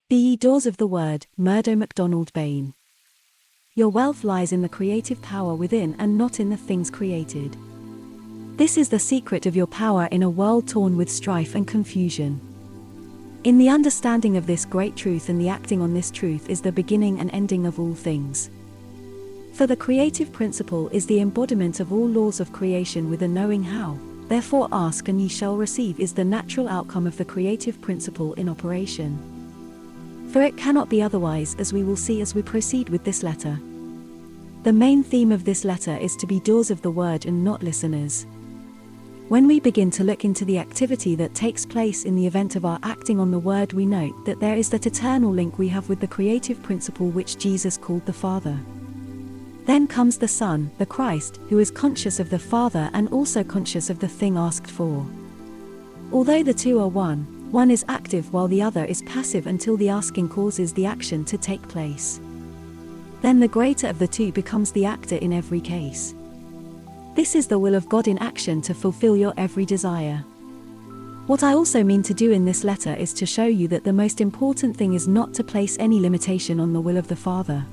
Be ye doers of the word, Murdo MacDonald-Bayne. Your wealth lies in the creative power within and not in the things created. This is the secret of your power in a world torn with strife and confusion. In the understanding of this great truth and the acting on this truth is the beginning and ending of all things. For the creative principle is the embodiment of all laws of creation with a knowing how. Therefore ask and ye shall receive is the natural outcome of the creative principle in operation. For it cannot be otherwise, as we will see as we proceed with this letter. The main theme of this letter is to be doers of the word and not listeners. When we begin to look into the activity that takes place in the event of our acting on the word, we note that there is that eternal link we have with the creative principle which Jesus called the Father. Then comes the Son, the Christ, who is conscious of the Father and also conscious of the thing asked for. Although the two are one is active while the other is passive until the asking causes the action to take place. Then the greater of the two becomes the actor in every case. This is the will of God in action to fulfill your every desire. What I also mean to do in this letter is to show you that the most important thing is not to place any limitation on the will of the Father.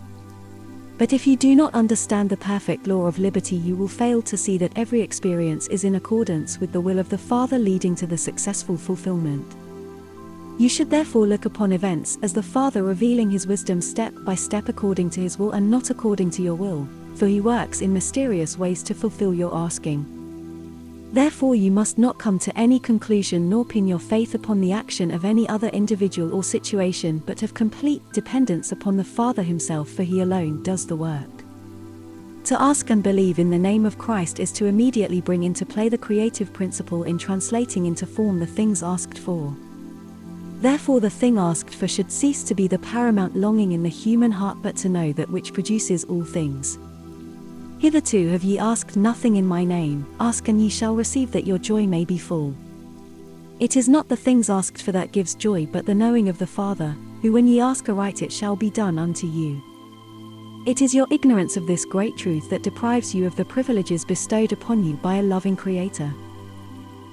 But if you do not understand the perfect law of liberty, you will fail to see that every experience is in accordance with the will of the Father, leading to the successful fulfillment. You should therefore look upon events as the Father revealing His wisdom step by step according to His will and not according to your will, for He works in mysterious ways to fulfill your asking. Therefore you must not come to any conclusion nor pin your faith upon the action of any other individual or situation, but have complete dependence upon the Father Himself, for He alone does the work. To ask and believe in the name of Christ is to immediately bring into play the creative principle in translating into form the things asked for. Therefore the thing asked for should cease to be the paramount longing in the human heart, but to know that which produces all things. Hitherto have ye asked nothing in my name. Ask and ye shall receive, that your joy may be full. It is not the things asked for that gives joy, but the knowing of the Father, who when ye ask aright it shall be done unto you. It is your ignorance of this great truth that deprives you of the privileges bestowed upon you by a loving Creator.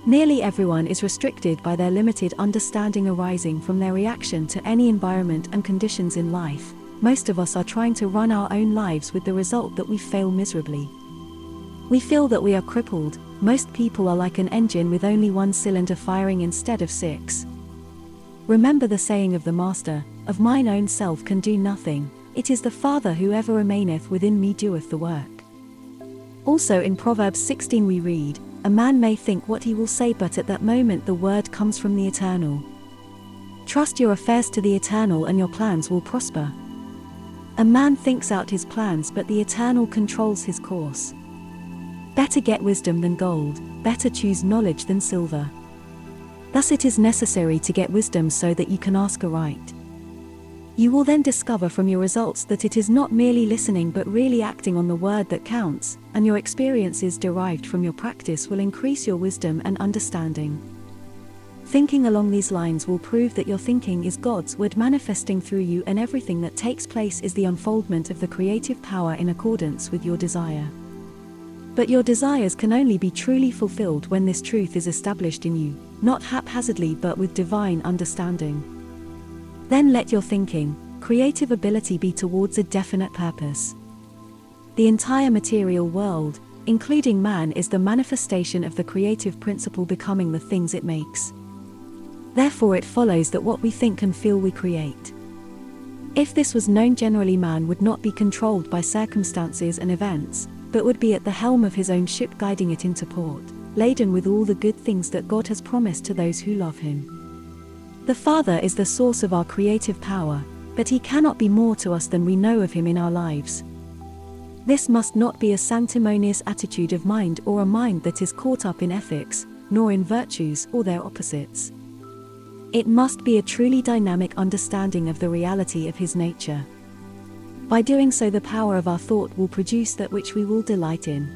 Nearly everyone is restricted by their limited understanding arising from their reaction to any environment and conditions in life. Most of us are trying to run our own lives with the result that we fail miserably. We feel that we are crippled. Most people are like an engine with only one cylinder firing instead of 6. Remember the saying of the Master, "Of mine own self can do nothing. It is the Father who ever remaineth within me doeth the work." Also in Proverbs 16 we read, "A man may think what he will say, but at that moment the word comes from the Eternal." Trust your affairs to the Eternal and your plans will prosper. A man thinks out his plans, but the Eternal controls his course. Better get wisdom than gold, better choose knowledge than silver. Thus it is necessary to get wisdom so that you can ask aright. You will then discover from your results that it is not merely listening but really acting on the word that counts, and your experiences derived from your practice will increase your wisdom and understanding. Thinking along these lines will prove that your thinking is God's word manifesting through you, and everything that takes place is the unfoldment of the creative power in accordance with your desire. But your desires can only be truly fulfilled when this truth is established in you, not haphazardly but with divine understanding. Then let your thinking, creative ability be towards a definite purpose. The entire material world, including man, is the manifestation of the creative principle becoming the things it makes. Therefore it follows that what we think and feel we create. If this was known generally, man would not be controlled by circumstances and events, but would be at the helm of his own ship, guiding it into port, laden with all the good things that God has promised to those who love Him. The Father is the source of our creative power, but He cannot be more to us than we know of Him in our lives. This must not be a sanctimonious attitude of mind, or a mind that is caught up in ethics, nor in virtues or their opposites. It must be a truly dynamic understanding of the reality of His nature. By doing so, the power of our thought will produce that which we will delight in.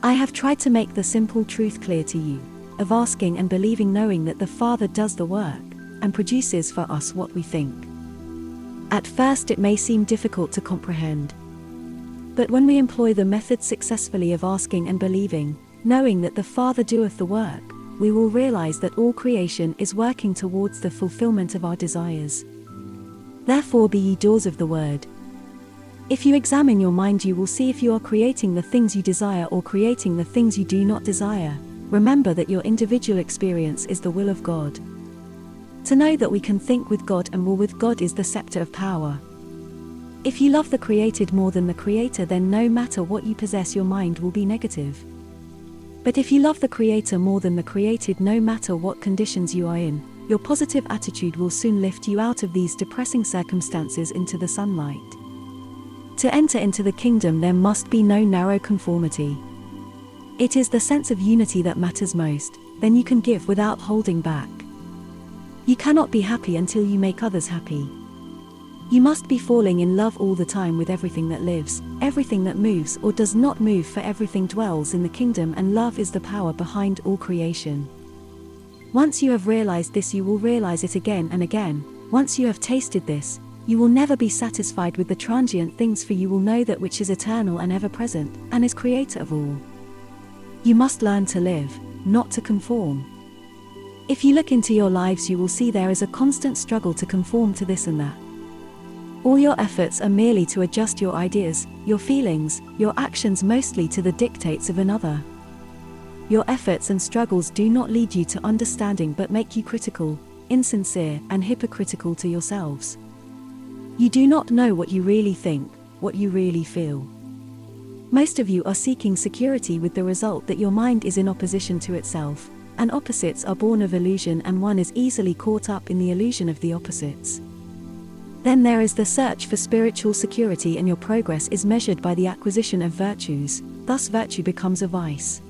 I have tried to make the simple truth clear to you, of asking and believing, knowing that the Father does the work, and produces for us what we think. At first it may seem difficult to comprehend. But when we employ the method successfully of asking and believing, knowing that the Father doeth the work, we will realize that all creation is working towards the fulfillment of our desires. Therefore be ye doers of the word. If you examine your mind, you will see if you are creating the things you desire or creating the things you do not desire. Remember that your individual experience is the will of God. To know that we can think with God and will with God is the scepter of power. If you love the created more than the Creator, then no matter what you possess, your mind will be negative. But if you love the Creator more than the created, no matter what conditions you are in, your positive attitude will soon lift you out of these depressing circumstances into the sunlight. To enter into the kingdom, there must be no narrow conformity. It is the sense of unity that matters most. Then you can give without holding back. You cannot be happy until you make others happy. You must be falling in love all the time with everything that lives, everything that moves or does not move, for everything dwells in the kingdom, and love is the power behind all creation. Once you have realized this, you will realize it again and again. Once you have tasted this, you will never be satisfied with the transient things, for you will know that which is eternal and ever-present, and is creator of all. You must learn to live, not to conform. If you look into your lives, you will see there is a constant struggle to conform to this and that. All your efforts are merely to adjust your ideas, your feelings, your actions mostly to the dictates of another. Your efforts and struggles do not lead you to understanding, but make you critical, insincere, and hypocritical to yourselves. You do not know what you really think, what you really feel. Most of you are seeking security, with the result that your mind is in opposition to itself, and opposites are born of illusion, and one is easily caught up in the illusion of the opposites. Then there is the search for spiritual security, and your progress is measured by the acquisition of virtues. Thus virtue becomes a vice.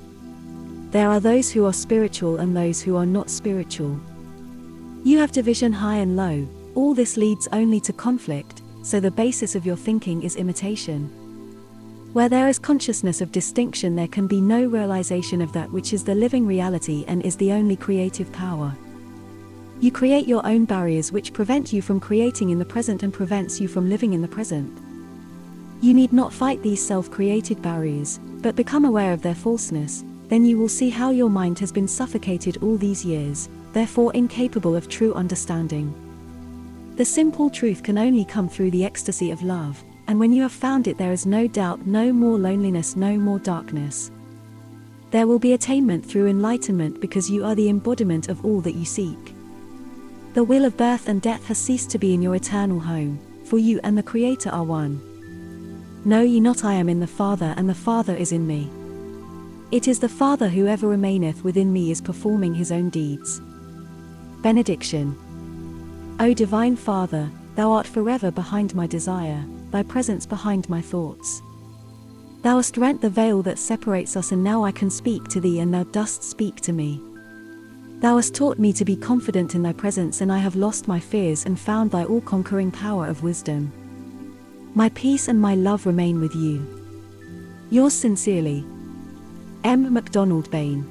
There are those who are spiritual and those who are not spiritual. You have division high and low. All this leads only to conflict, so the basis of your thinking is imitation. Where there is consciousness of distinction, there can be no realization of that which is the living reality and is the only creative power. You create your own barriers which prevent you from creating in the present and prevents you from living in the present. You need not fight these self-created barriers, but become aware of their falseness. Then you will see how your mind has been suffocated all these years, therefore incapable of true understanding. The simple truth can only come through the ecstasy of love, and when you have found it, there is no doubt, no more loneliness, no more darkness. There will be attainment through enlightenment, because you are the embodiment of all that you seek. The will of birth and death has ceased to be in your eternal home, for you and the Creator are one. Know ye not I am in the Father, and the Father is in me? It is the Father who ever remaineth within me is performing his own deeds. Benediction. O Divine Father, thou art forever behind my desire, thy presence behind my thoughts. Thou hast rent the veil that separates us, and now I can speak to thee, and thou dost speak to me. Thou hast taught me to be confident in thy presence, and I have lost my fears and found thy all-conquering power of wisdom. My peace and my love remain with you. Yours sincerely, 𝗦 MacDonald-Bayne.